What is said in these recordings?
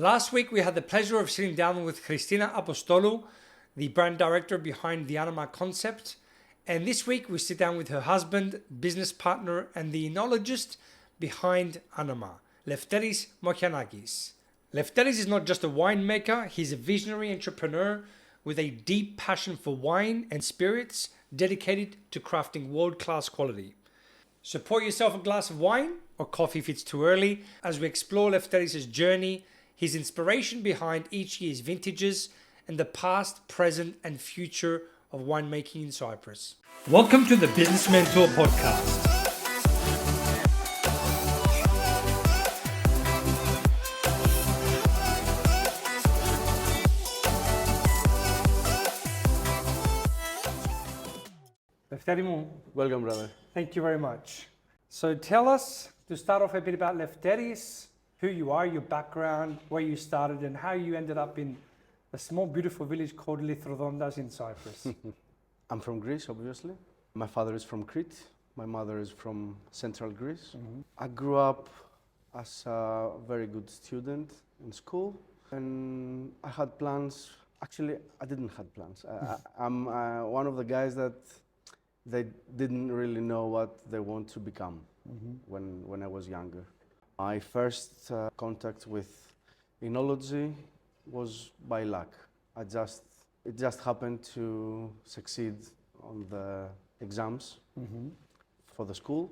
Last week, we had the pleasure of sitting down with Christina Apostolou, the brand director behind the Anama Concept. And this week, we sit down with her husband, business partner, and the enologist behind Anama, Lefteris Mohianakis. Lefteris is not just a winemaker, he's a visionary entrepreneur with a deep passion for wine and spirits, dedicated to crafting world-class quality. So pour yourself a glass of wine or coffee if it's too early as we explore Lefteris' journey, his inspiration behind each year's vintages, and the past, present, and future of winemaking in Cyprus. Welcome to the Business Mentor Podcast. Lefteris, Welcome, brother. thank you very much. So tell us, to start off, a bit about Lefteris, who you are, your background, where you started, and how you ended up in a small, beautiful village called Lithrodontas in Cyprus. I'm from Greece, obviously. My father is from Crete. My mother is from Central Greece. I grew up as a very good student in school, and I had plans. Actually, I didn't have plans. I'm one of the guys that they didn't really know what they want to become when I was younger. My first contact with enology was by luck. It just happened to succeed on the exams for the school,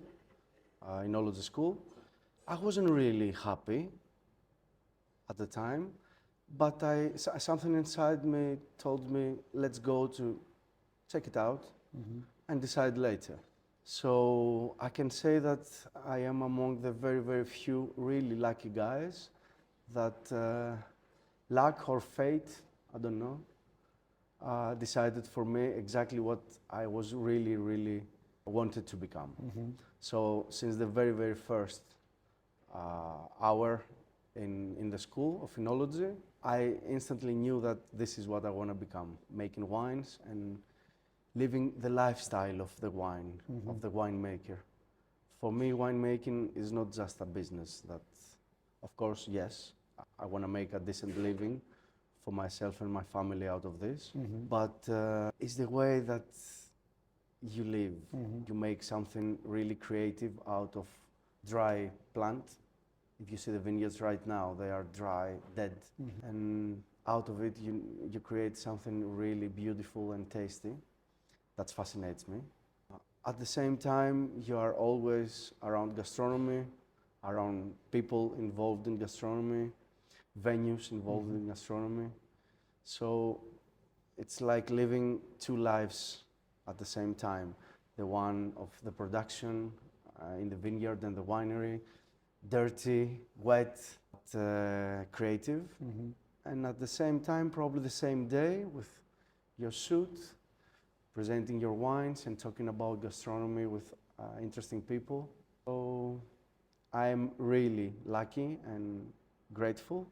enology school. I wasn't really happy at the time, but something inside me told me, let's go to check it out and decide later. So I can say that I am among the very, very few really lucky guys that luck or fate, I don't know, decided for me exactly what I was really, really wanted to become. So since the very, very first hour in the school of enology, I instantly knew that this is what I want to become, making wines and living the lifestyle of the wine, of the winemaker. For me, winemaking is not just a business that, of course, yes, I want to make a decent living for myself and my family out of this, but it's the way that you live. You make something really creative out of dry plant. If you see the vineyards right now, they are dry, dead, and out of it you create something really beautiful and tasty. That fascinates me. At the same time, you are always around gastronomy, around people involved in gastronomy, venues involved in gastronomy. So it's like living two lives at the same time. The one of the production in the vineyard and the winery, dirty, wet, creative. And at the same time, probably the same day, with your suit, presenting your wines and talking about gastronomy with interesting people. So I'm really lucky and grateful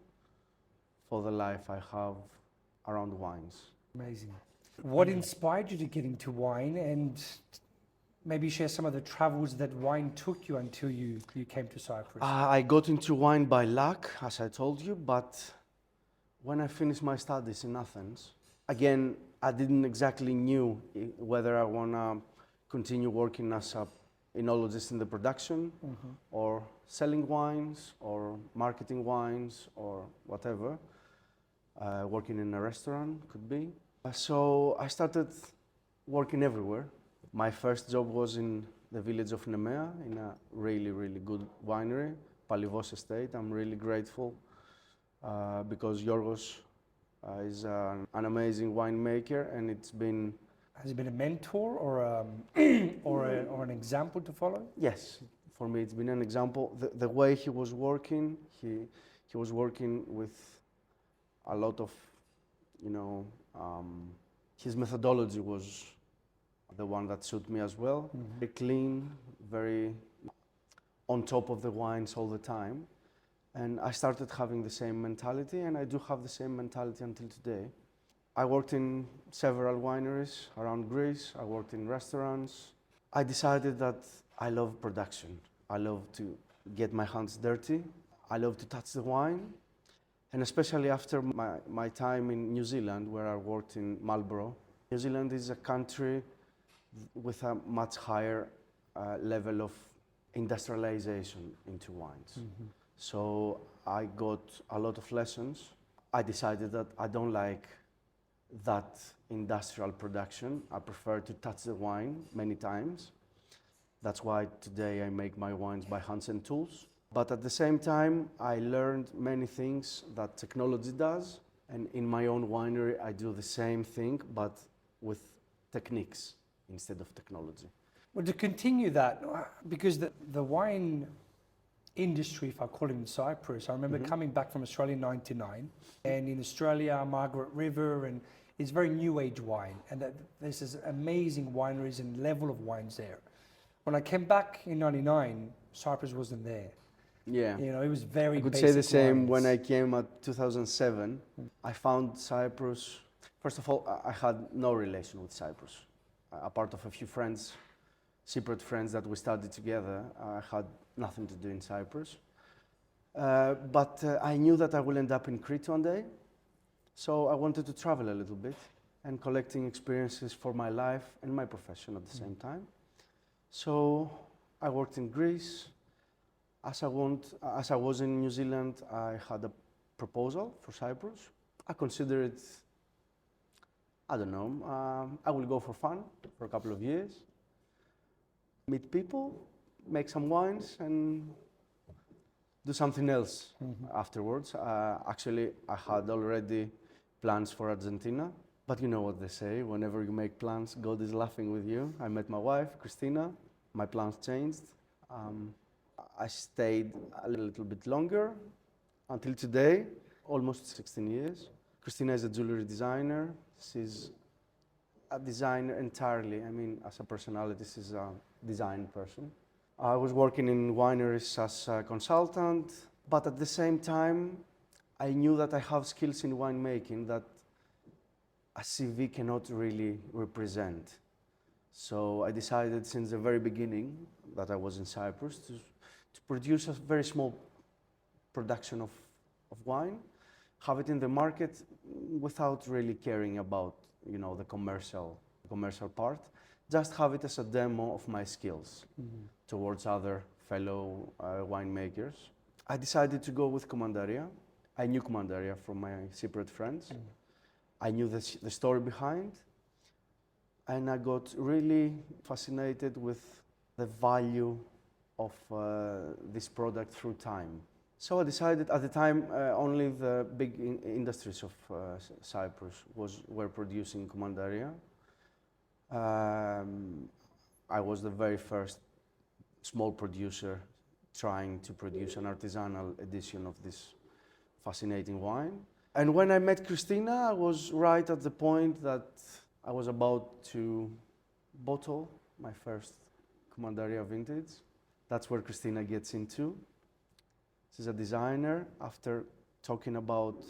for the life I have around wines. Amazing. What inspired you to get into wine, and maybe share some of the travels that wine took you until you came to Cyprus? I got into wine by luck, as I told you, but when I finished my studies in Athens, again, I didn't exactly knew whether I want to continue working as an enologist in the production or selling wines or marketing wines or whatever. Working in a restaurant could be. So I started working everywhere. My first job was in the village of Nemea in a really, really good winery, Palivos Estate. I'm really grateful because Yorgos is an amazing winemaker, and it's been... Has he been a mentor or or an example to follow? Yes, for me it's been an example. The way he was working, he was working with a lot of, his methodology was the one that suited me as well. Very clean, very on top of the wines all the time. And I started having the same mentality, and I do have the same mentality until today. I worked in several wineries around Greece. I worked in restaurants. I decided that I love production. I love to get my hands dirty. I love to touch the wine. And especially after my time in New Zealand, where I worked in Marlborough. New Zealand is a country with a much higher level of industrialization into wines. So I got a lot of lessons. I decided that I don't like that industrial production. I prefer to touch the wine many times. That's why today I make my wines by hands and tools. But at the same time, I learned many things that technology does. And in my own winery, I do the same thing, but with techniques instead of technology. Well, to continue that, because the wine industry, if I call it in Cyprus, I remember coming back from Australia in '99, and in Australia, Margaret River, and it's very new age wine, and there's this amazing wineries and level of wines there. When I came back in '99, Cyprus wasn't there. Yeah. You know, it was very I could basic say the same wines. when I came at 2007. I found Cyprus. First of all, I had no relation with Cyprus. Apart of a few friends, secret friends that we studied together, I had nothing to do in Cyprus. But I knew that I will end up in Crete one day. So I wanted to travel a little bit and collecting experiences for my life and my profession at the same time. So I worked in Greece. As I was in New Zealand, I had a proposal for Cyprus. I considered it, I don't know, I will go for fun for a couple of years, meet people, make some wines, and do something else afterwards. Actually, I had already plans for Argentina, but you know what they say, whenever you make plans, God is laughing with you. I met my wife, Christina, my plans changed. I stayed a little bit longer until today, almost 16 years. Christina is a jewelry designer. She's a designer entirely. I mean, as a personality, she's a design person. I was working in wineries as a consultant, but at the same time, I knew that I have skills in winemaking that a CV cannot really represent. So I decided since the very beginning that I was in Cyprus to produce a very small production of wine, have it in the market without really caring about, you know, the commercial part. Just have it as a demo of my skills towards other fellow winemakers. I decided to go with Commandaria. I knew Commandaria from my Cypriot friends. I knew the story behind, and I got really fascinated with the value of this product through time. So I decided at the time only the big industries of Cyprus were producing Commandaria. I was the very first small producer trying to produce an artisanal edition of this fascinating wine. And when I met Christina, I was right at the point that I was about to bottle my first Commandaria vintage. That's where Christina gets into. She's a designer. After talking about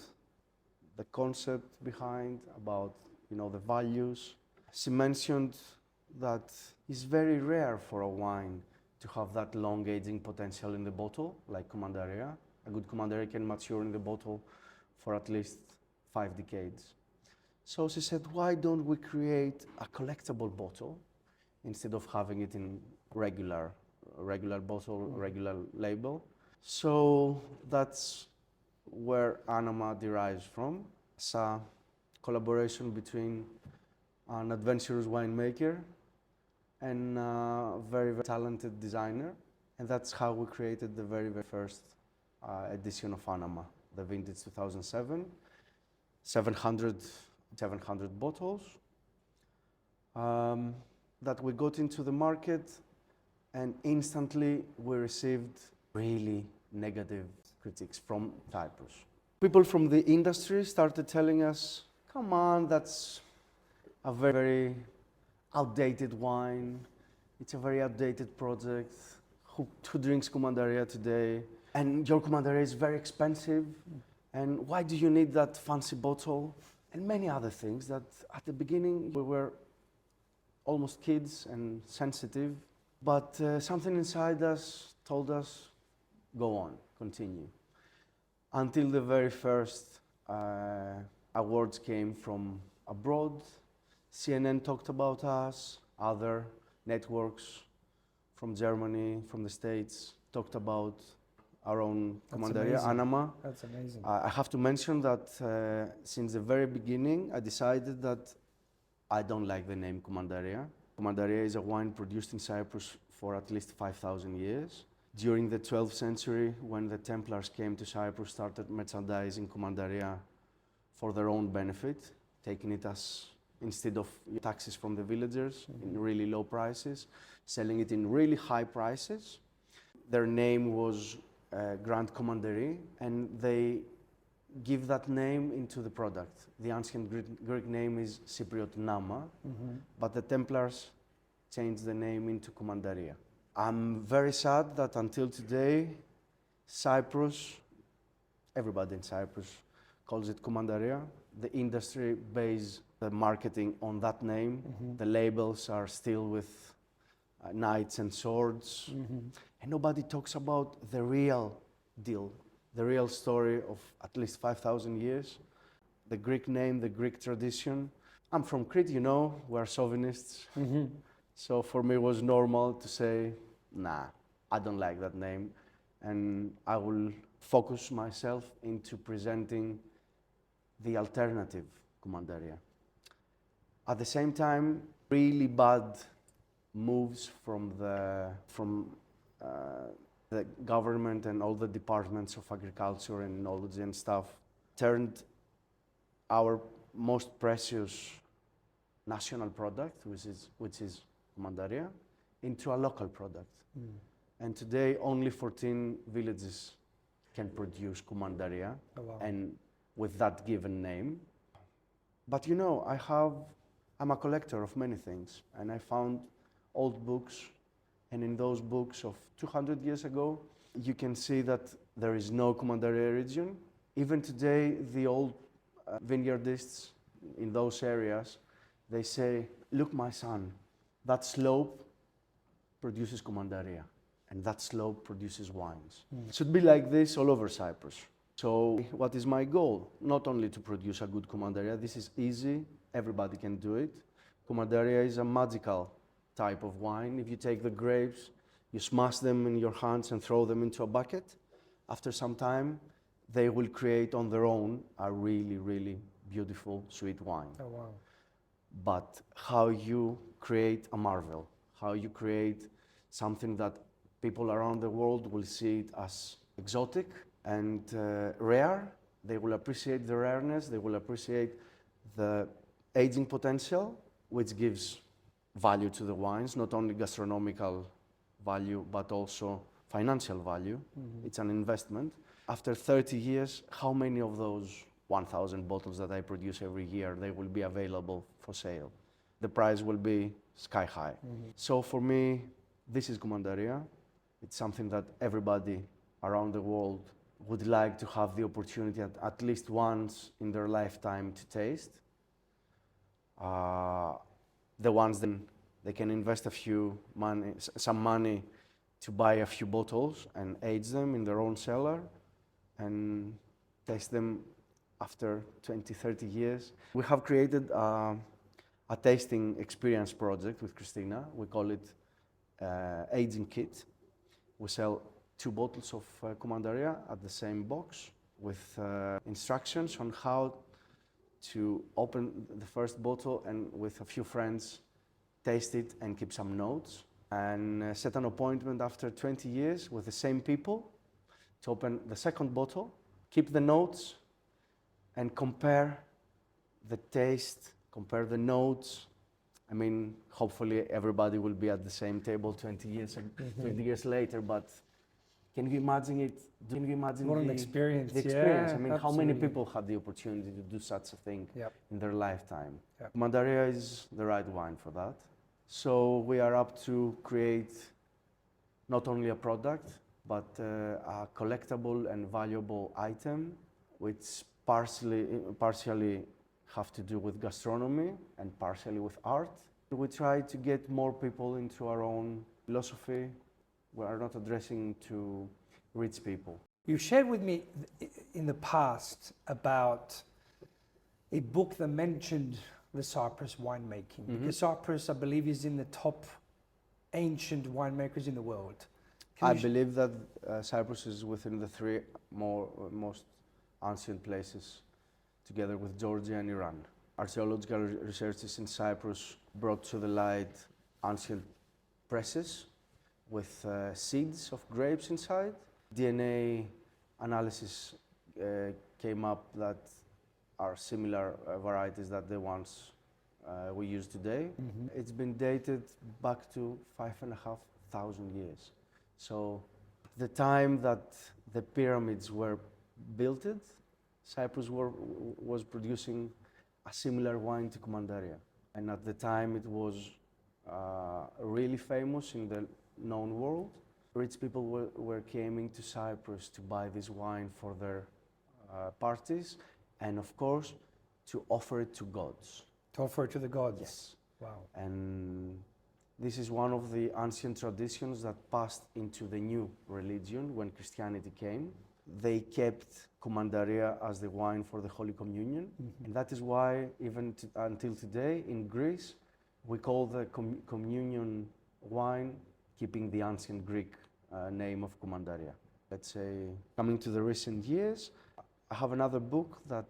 the concept behind, about, you know, the values, she mentioned that it's very rare for a wine to have that long aging potential in the bottle, like Commandaria. A good Commandaria can mature in the bottle for at least 5 decades. So she said, why don't we create a collectible bottle instead of having it in regular bottle, regular label? So that's where Anama derives from. It's a collaboration between an adventurous winemaker and a very, very talented designer. And that's how we created the very, very first edition of Anama, the vintage 2007, 700 bottles that we got into the market, and instantly we received really negative critiques from Cyprus. People from the industry started telling us, come on, that's a very, very outdated wine. It's a very outdated project. Who drinks Commandaria today? And your Commandaria is very expensive. And why do you need that fancy bottle? And many other things that at the beginning we were almost kids and sensitive. But something inside us told us, go on, continue. until the very first awards came from abroad. CNN talked about us, other networks from Germany, from the States, talked about our own Commanderia, Anama. That's amazing. I have to mention that since the very beginning, I decided that I don't like the name Commanderia. Commanderia is a wine produced in Cyprus for at least 5,000 years. During the 12th century, when the Templars came to Cyprus, started merchandising Commanderia for their own benefit, taking it as, instead of taxes from the villagers in really low prices, selling it in really high prices. Their name was Grand Commanderie, and they give that name into the product. The ancient Greek name is Cypriot Nama, but the Templars changed the name into Commanderia. I'm very sad that until today, Cyprus, everybody in Cyprus calls it Commanderia. The industry bases the marketing on that name. The labels are still with knights and swords. And nobody talks about the real deal, the real story of at least 5,000 years. The Greek name, the Greek tradition. I'm from Crete, you know, we're chauvinists. So for me it was normal to say, nah, I don't like that name. And I will focus myself into presenting the alternative Commanderia. At the same time, really bad moves from the government and all the departments of agriculture and knowledge and stuff turned our most precious national product, which is Commanderia, into a local product. And today only 14 villages can produce Commanderia, and with that given name. But you know, I'm a collector of many things, and I found old books, and in those books of 200 years ago, you can see that there is no Commanderia region. Even today, the old vineyardists in those areas, they say, look, my son, that slope produces Commanderia, and that slope produces wines. It should be like this all over Cyprus. So what is my goal? Not only to produce a good Commanderia, this is easy, everybody can do it. Commanderia is a magical type of wine. If you take the grapes, you smash them in your hands and throw them into a bucket, after some time, they will create on their own a really, really beautiful, sweet wine. Oh, wow. But how you create a marvel, how you create something that people around the world will see it as exotic and rare. They will appreciate the rareness, they will appreciate the aging potential, which gives value to the wines, not only gastronomical value, but also financial value. It's an investment. After 30 years, how many of those 1,000 bottles that I produce every year, they will be available for sale? The price will be sky high. So for me, this is Commanderia. It's something that everybody around the world would like to have the opportunity at least once in their lifetime to taste. The ones then they can invest some money to buy a few bottles and age them in their own cellar and taste them after 20, 30 years. We have created a tasting experience project with Christina. We call it Aging Kit. We sell 2 bottles of Commanderia at the same box with instructions on how to open the first bottle and with a few friends taste it and keep some notes, and set an appointment after 20 years with the same people to open the second bottle, keep the notes, and compare the taste, compare the notes. I mean, hopefully everybody will be at the same table 20 years later, but can you imagine it? Can you imagine What an experience. the experience? Yeah, I mean, absolutely. how many people had the opportunity to do such a thing in their lifetime? Commanderia is the right wine for that. So we are up to create not only a product, but a collectible and valuable item, which partially have to do with gastronomy and partially with art. We try to get more people into our own philosophy. We are not addressing to rich people. You shared with me in the past about a book that mentioned the Cyprus winemaking. Because Cyprus, I believe, is in the top ancient winemakers in the world. I believe that Cyprus is within the three most ancient places, together with Georgia and Iran. Archaeological researches in Cyprus brought to the light ancient presses with seeds of grapes inside. DNA analysis came up that are similar varieties that the ones we use today. It's been dated back to 5,500 years. So the time that the pyramids were built, Cyprus was producing a similar wine to Commandaria. And at the time it was really famous in the known world. Rich people were coming to Cyprus to buy this wine for their parties, and of course to offer it to gods. To offer it to the gods? Yes. Wow. And this is one of the ancient traditions that passed into the new religion when Christianity came. They kept Commandaria as the wine for the Holy Communion, and that is why even until today in Greece we call the communion wine keeping the ancient Greek name of Commandaria. Let's say, coming to the recent years, I have another book that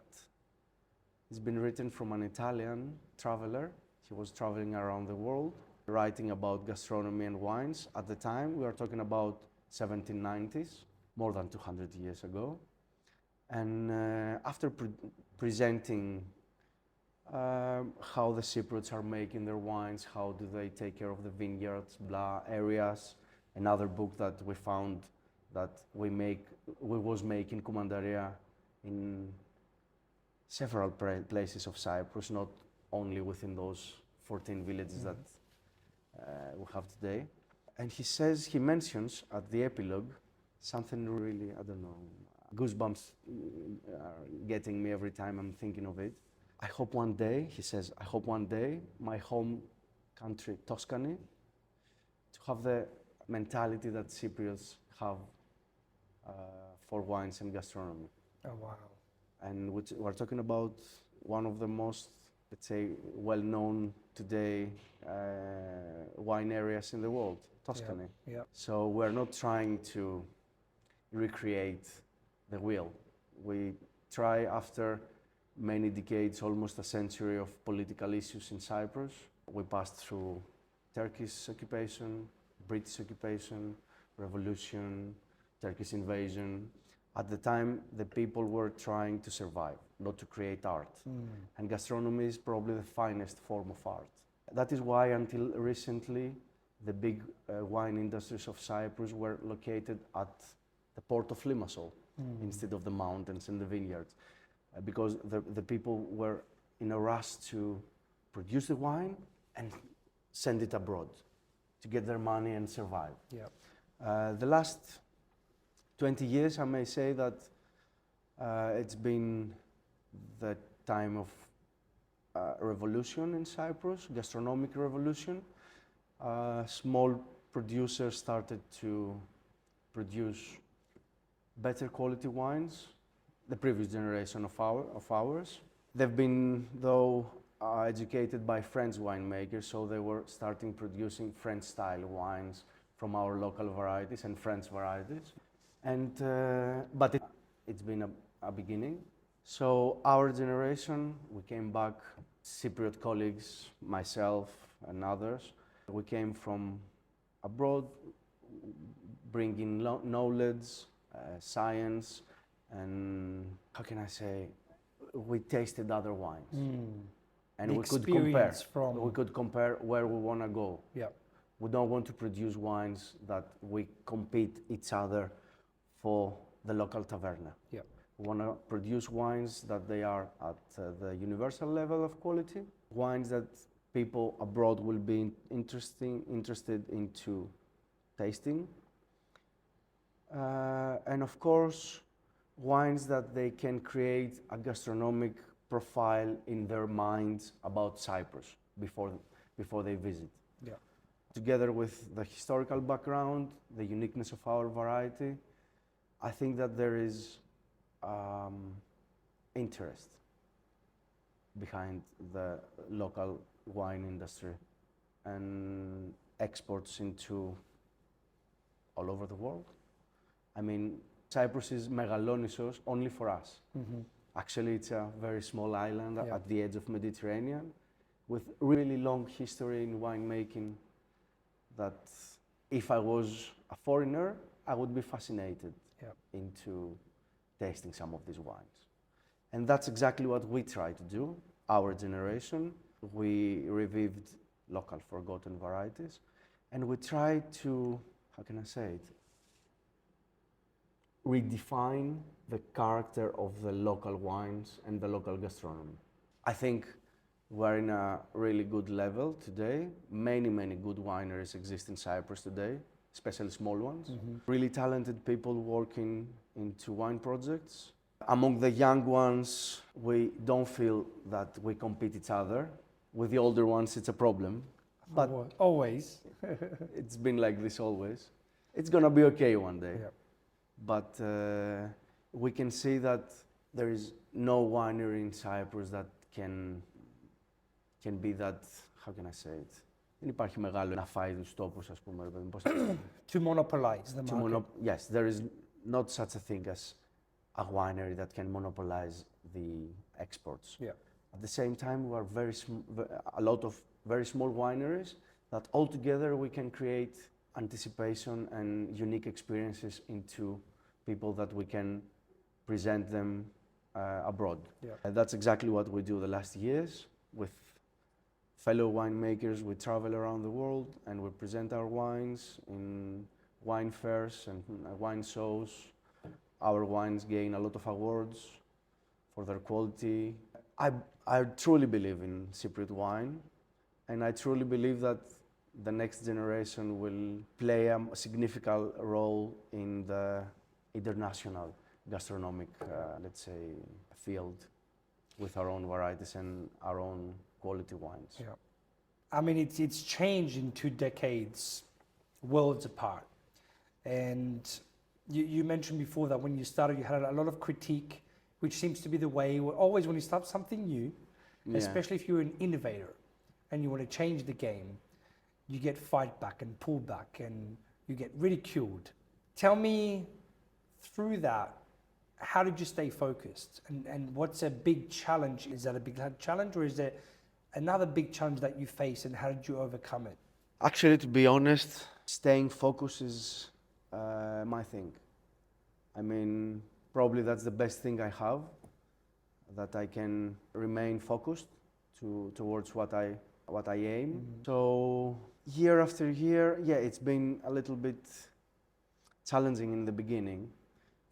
has been written from an Italian traveler. He was traveling around the world, writing about gastronomy and wines. At the time, we are talking about 1790s, more than 200 years ago. And after presenting how the Cypriots are making their wines, how do they take care of the vineyards, blah, areas. Another book that we found that we was making Commandaria in several places of Cyprus, not only within those 14 villages that we have today. And he mentions at the epilogue something really, I don't know, goosebumps are getting me every time I'm thinking of it. I hope one day, he says, I hope one day my home country, Tuscany, to have the mentality that Cypriots have for wines and gastronomy. Oh, wow. And we're talking about one of the most, let's say, well-known today wine areas in the world, Tuscany. Yeah. Yeah. So we're not trying to recreate the wheel. We try, after many decades, almost a century of political issues in Cyprus. We passed through Turkish occupation, British occupation, revolution, Turkish invasion. At the time, the people were trying to survive, not to create art. And gastronomy is probably the finest form of art. That is why, until recently, the big wine industries of Cyprus were located at the port of Limassol instead of the mountains and the vineyards, because the people were in a rush to produce the wine and send it abroad to get their money and survive. Yeah. The last 20 years, I may say that it's been the time of revolution in Cyprus, gastronomic revolution. Small producers started to produce better quality wines, the previous generation of ours. They've been, though, educated by French winemakers, so they were starting producing French-style wines from our local varieties and French varieties. And but it's been a beginning. So our generation, we came back, Cypriot colleagues, myself and others. We came from abroad, bringing knowledge, science, and how can I say, we tasted other wines. And we could compare where we want to go. Yeah. We don't want to produce wines that we compete each other for the local taverna. Yeah. We want to produce wines that they are at the universal level of quality, wines that people abroad will be interested into tasting, and of course, wines that they can create a gastronomic profile in their minds about Cyprus before they visit. Yeah. Together with the historical background, the uniqueness of our variety, I think that there is um, interest behind the local wine industry and exports into all over the world. I mean, Cyprus is megalonissos only for us. Actually, it's a very small island at the edge of Mediterranean with really long history in winemaking that if I was a foreigner, I would be fascinated into tasting some of these wines. And that's exactly what we try to do, our generation. We revived local forgotten varieties and we try to, how can I say it, redefine the character of the local wines and the local gastronomy. I think we're in a really good level today. Many good wineries exist in Cyprus today, especially small ones. Really talented people working into wine projects. Among the young ones, we don't feel that we compete each other. With the older ones, it's a problem. But always. it's been like this always. It's gonna be okay one day. Yeah. But we can see that there is no winery in Cyprus that can be that, how can I say it? Δεν υπάρχει μεγάλο να φάει τους τόπους, ας πούμε. To monopolize the market. Yes, there is not such a thing as a winery that can monopolize the exports. Yeah. At the same time, we are a lot of very small wineries that all together we can create anticipation and unique experiences into people that we can present them abroad. Yeah. And that's exactly what we do the last years with fellow winemakers. We travel around the world and we present our wines in wine fairs and wine shows. Our wines gain a lot of awards for their quality. I truly believe in Cypriot wine, and I truly believe that the next generation will play a significant role in the international gastronomic, let's say, field with our own varieties and our own quality wines. Yeah. I mean, it's changed in 2 decades, worlds apart. And you mentioned before that when you started, you had a lot of critique, which seems to be the way, always when you start something new, especially if you're an innovator and you want to change the game, you get fight back and pull back and you get ridiculed. Tell me, through that, how did you stay focused? And what's a big challenge? Is that a big challenge or is there another big challenge that you face and how did you overcome it? Actually, to be honest, staying focused is my thing. I mean, probably that's the best thing I have, that I can remain focused towards what I aim. So year after year, it's been a little bit challenging in the beginning,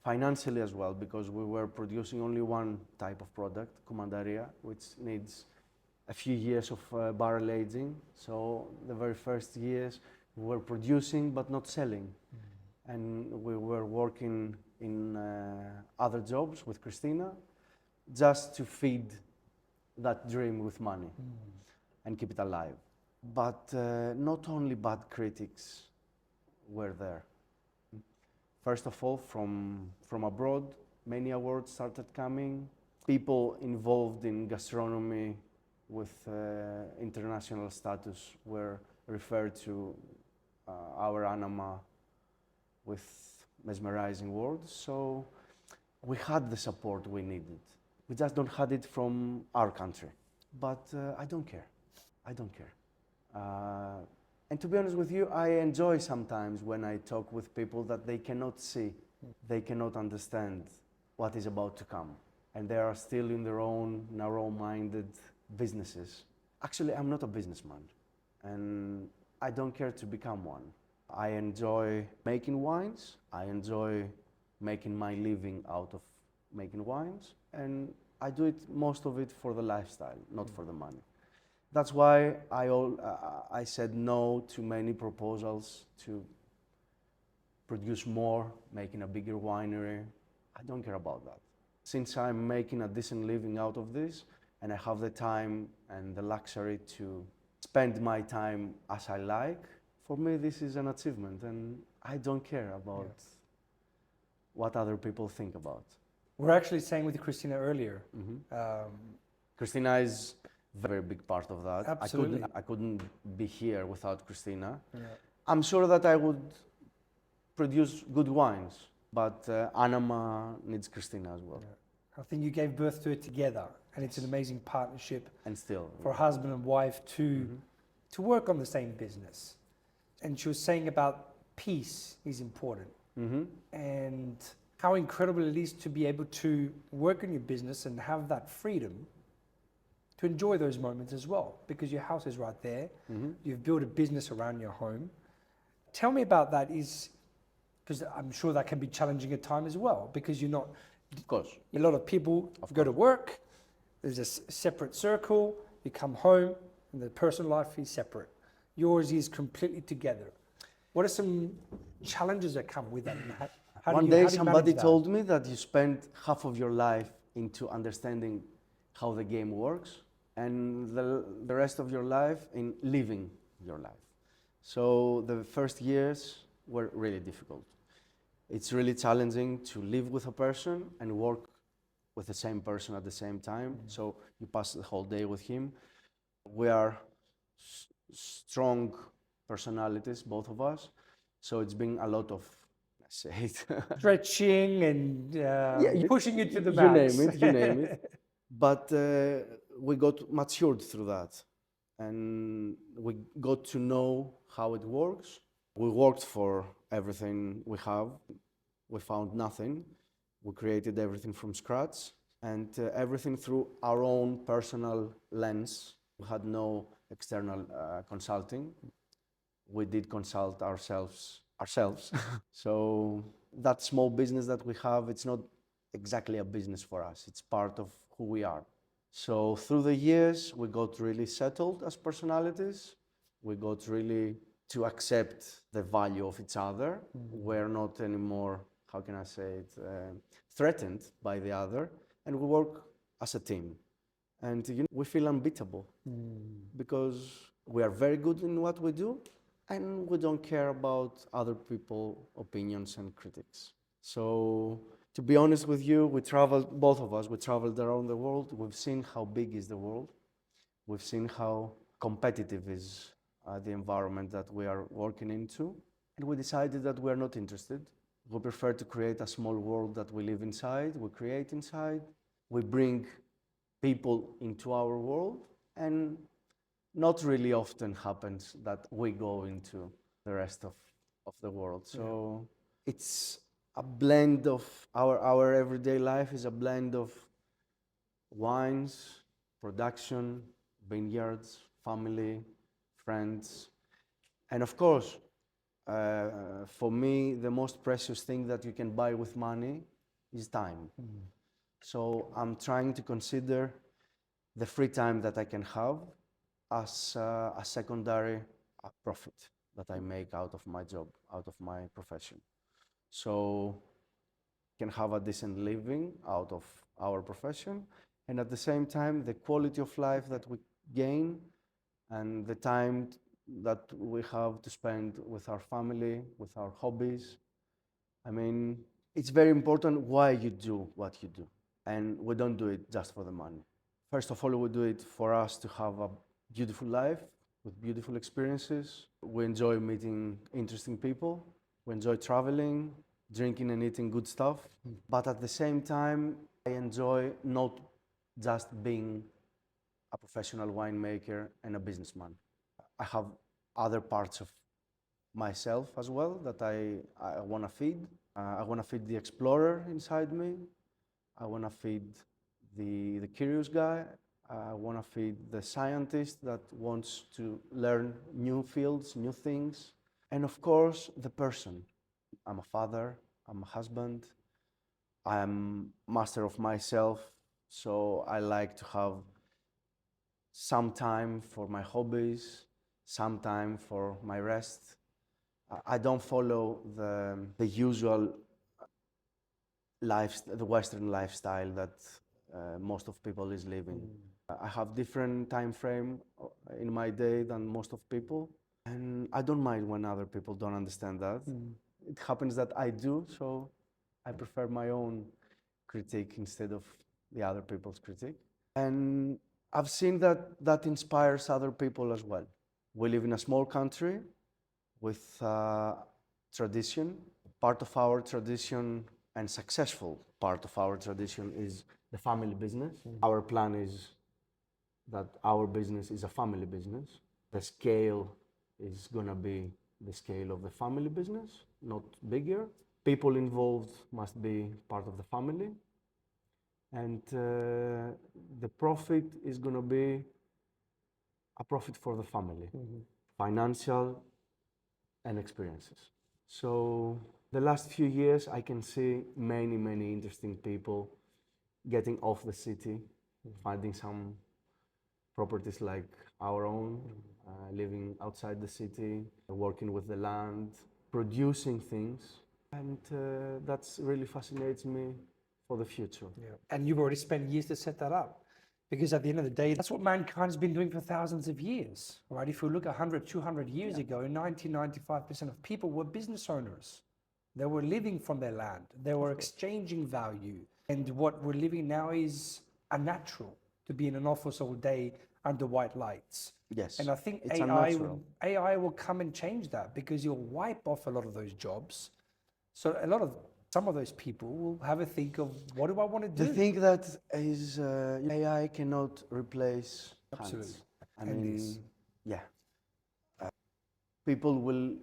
financially as well, because we were producing only one type of product, Kumandaria, which needs a few years of barrel aging. So the very first years we were producing but not selling. And we were working in other jobs with Christina just to feed that dream with money and keep it alive. But not only bad critics were there. First of all, from abroad, many awards started coming. People involved in gastronomy with international status were referred to our Anama with mesmerizing words. So we had the support we needed. We just don't had it from our country. But I don't care. I don't care. And to be honest with you, I enjoy sometimes when I talk with people that they cannot see, they cannot understand what is about to come. And they are still in their own narrow-minded businesses. Actually, I'm not a businessman, and I don't care to become one. I enjoy making wines. I enjoy making my living out of making wines, and I do it, most of it, for the lifestyle, not for the money. That's why I said no to many proposals to produce more, making a bigger winery. I don't care about that. Since I'm making a decent living out of this, and I have the time and the luxury to spend my time as I like, for me this is an achievement, and I don't care about what other people think about. We're actually saying with Christina earlier. Christina is a very big part of that. Absolutely. I couldn't be here without Christina. Yeah. I'm sure that I would produce good wines, but Anama needs Christina as well. I think you gave birth to it together, and it's an amazing partnership And still, for husband and wife to work on the same business. And she was saying about peace is important, and how incredible it is to be able to work in your business and have that freedom to enjoy those moments as well, because your house is right there. You've built a business around your home. Tell me about that, is because I'm sure that can be challenging at times as well, because you're not. Of course. A lot of people go to work, there's a separate circle, you come home, and the personal life is separate. Yours is completely together. What are some challenges that come with that? One day somebody told me that you spend half of your life into understanding how the game works, and the rest of your life in living your life. So the first years were really difficult. It's really challenging to live with a person and work with the same person at the same time. So you pass the whole day with him. We are strong personalities, both of us. So it's been a lot of, let's say it, stretching and pushing you to the max. You name it. But we got matured through that, and we got to know how it works. We worked for everything we have. We found nothing. We created everything from scratch, and everything through our own personal lens. We had no external consulting. We did consult ourselves. So that small business that we have, it's not exactly a business for us. It's part of who we are. So through the years, we got really settled as personalities. We got really to accept the value of each other. We're not anymore, how can I say it, threatened by the other, and we work as a team. And we feel unbeatable because we are very good in what we do, and we don't care about other people's opinions and critics. So to be honest with you, both of us, we traveled around the world. We've seen how big is the world. We've seen how competitive is the environment that we are working into. And we decided that we are not interested. We prefer to create a small world that we live inside, we create inside. We bring people into our world, and not really often happens that we go into the rest of the world. So it's a blend of our everyday life is a blend of wines, production, vineyards, family, friends, and of course, for me, the most precious thing that you can buy with money is time. So I'm trying to consider the free time that I can have as a secondary profit that I make out of my job, out of my profession. So can have a decent living out of our profession, and at the same time, the quality of life that we gain and the time that we have to spend with our family, with our hobbies. I mean, it's very important why you do what you do, and we don't do it just for the money. First of all, we do it for us to have a beautiful life with beautiful experiences. We enjoy meeting interesting people. We enjoy traveling, drinking and eating good stuff. But at the same time, I enjoy not just being a professional winemaker and a businessman. I have other parts of myself as well that I want to feed. I want to feed the explorer inside me. I want to feed the curious guy. I want to feed the scientist that wants to learn new fields, new things. And of course, the person. I'm a father, I'm a husband, I'm master of myself, so I like to have some time for my hobbies, some time for my rest. I don't follow the usual the Western lifestyle that most of people is living. I have different time frame in my day than most of people, and I don't mind when other people don't understand that. It happens that I do, so I prefer my own critique instead of the other people's critique. And I've seen that that inspires other people as well. We live in a small country with tradition. Part of our tradition and successful part of our tradition is the family business. Our plan is that our business is a family business. The scale is going to be the scale of the family business, not bigger. People involved must be part of the family. And the profit is going to be a profit for the family, financial and experiences. So the last few years, I can see many, many interesting people getting off the city, finding some properties like our own, living outside the city, working with the land, producing things. And that's really fascinates me for the future. Yeah. And you've already spent years to set that up. Because at the end of the day, that's what mankind's been doing for thousands of years, right? If we look 100, 200 years ago, 95% of people were business owners. They were living from their land. They were exchanging value. And what we're living now is unnatural, to be in an office all day under white lights. Yes, And I think it's AI will come and change that, because you'll wipe off a lot of those jobs. So some of those people will have a think of, what do I want to do? The thing that is AI cannot replace Absolutely. hands. I And mean, this. yeah. People will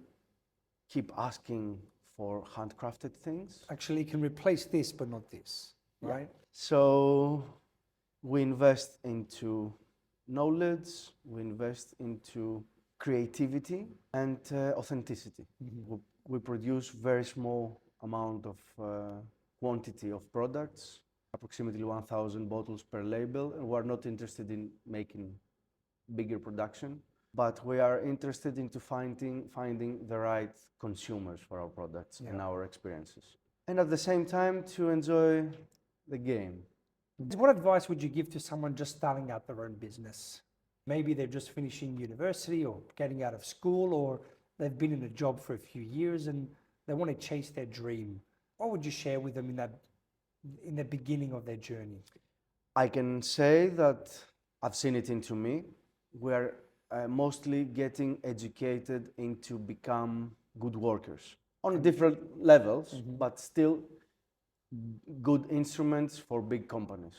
keep asking for handcrafted things. Actually, it can replace this, but not this, right? So we invest into knowledge, we invest into creativity and authenticity. We produce very small amount of quantity of products, approximately 1,000 bottles per label, and we're not interested in making bigger production, but we are interested into finding the right consumers for our products and our experiences. And at the same time, to enjoy the game. What advice would you give to someone just starting out their own business? Maybe they're just finishing university or getting out of school, or they've been in a job for a few years and they want to chase their dream. What would you share with them in the beginning of their journey? I can say that I've seen it into me. We're mostly getting educated into become good workers on different levels, but still good instruments for big companies.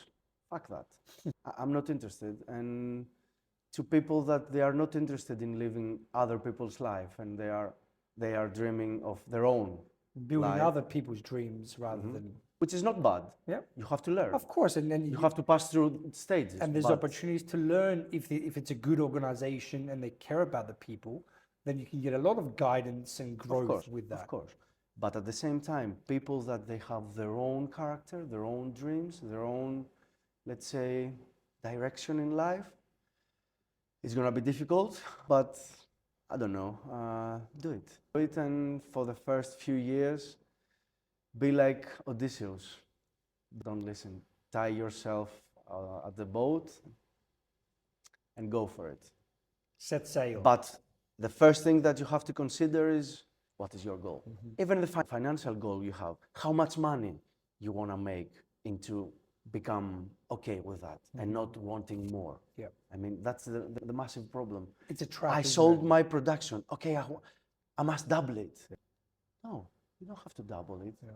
Fuck that. I'm not interested. And to people that they are not interested in living other people's life, and they are dreaming of their own Building life, other people's dreams rather than... which is not bad. Yeah. You have to learn. Of course, and then You have to pass through stages. and there's but opportunities to learn if it's a good organization and they care about the people, then you can get a lot of guidance and growth with that. Of course. But at the same time, people that they have their own character, their own dreams, their own, let's say, direction in life, it's gonna be difficult, but I don't know, do it. Do it, and for the first few years, be like Odysseus. Don't listen. Tie yourself at the boat and go for it. Set sail. But the first thing that you have to consider is, what is your goal? Even the financial goal you have, how much money you want to make into become okay with that and not wanting more. Yeah. I mean, that's the massive problem. It's a trap. I sold my production. Okay, I must double it. No, you don't have to double it. Yeah.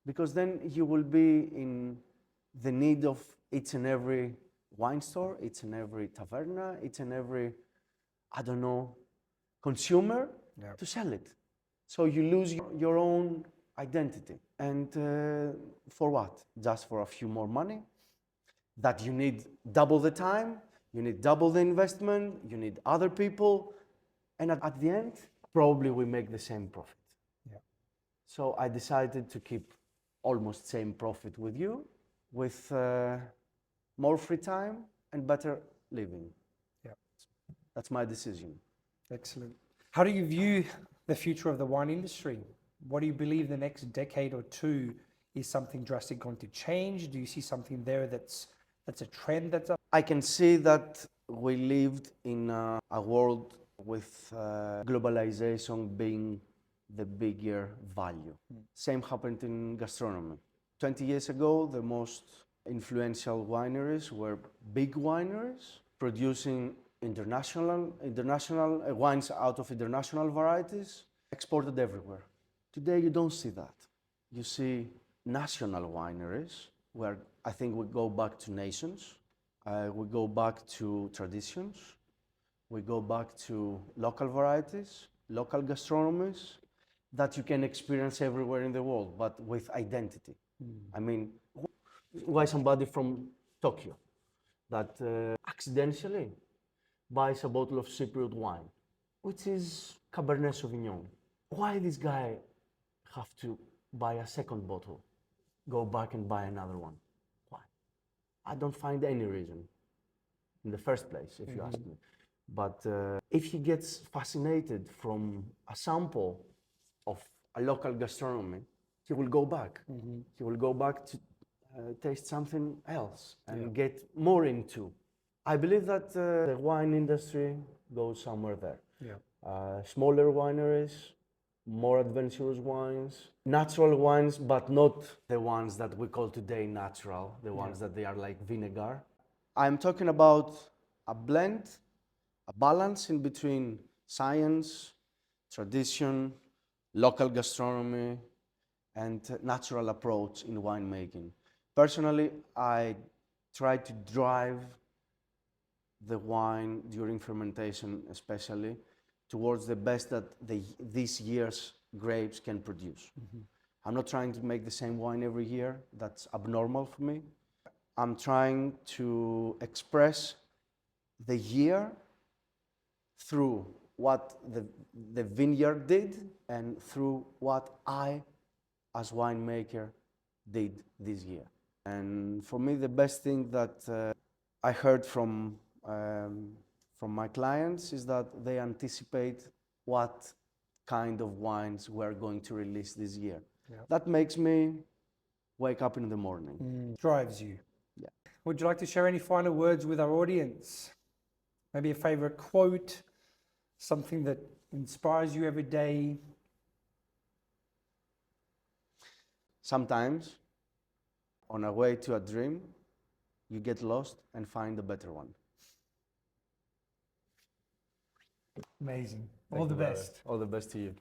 Because then you will be in the need of each and every wine store, each and every taverna, each and every, I don't know, consumer to sell it. So you lose your own identity. And for what? Just for a few more money? That you need double the time, you need double the investment, you need other people, and at the end, probably we make the same profit. Yeah. So I decided to keep almost same profit with you, with more free time and better living. Yeah. That's my decision. Excellent. How do you view the future of the wine industry? What do you believe the next decade or two is something drastic going to change? Do you see something there that's a trend that's up? I can see that we lived in a world with globalization being the bigger value. Same happened in gastronomy. 20 years ago, the most influential wineries were big wineries producing international wines out of international varieties, exported everywhere. Today, you don't see that. You see national wineries where I think we go back to nations, we go back to traditions, we go back to local varieties, local gastronomies that you can experience everywhere in the world, but with identity. I mean, why somebody from Tokyo that accidentally buys a bottle of Cypriot wine, which is Cabernet Sauvignon? Why this guy have to buy a second bottle, go back and buy another one? Why? I don't find any reason in the first place, if you ask me. But if he gets fascinated from a sample of a local gastronomy, he will go back. He will go back to taste something else and get more into. I believe that the wine industry goes somewhere there. Smaller wineries, more adventurous wines, natural wines, but not the ones that we call today natural, the ones that they are like vinegar. I'm talking about a blend, a balance in between science, tradition, local gastronomy, and natural approach in winemaking. Personally, I try to drive the wine during fermentation, especially, towards the best that this year's grapes can produce. I'm not trying to make the same wine every year. That's abnormal for me. I'm trying to express the year through what the vineyard did and through what I, as winemaker, did this year. And for me, the best thing that I heard from my clients is that they anticipate what kind of wines we're going to release this year. That makes me wake up in the morning. Drives you. Yeah. Would you like to share any final words with our audience? Maybe a favorite quote, something that inspires you every day? Sometimes, on our way to a dream, you get lost and find a better one. Amazing. All the best. All the best to you.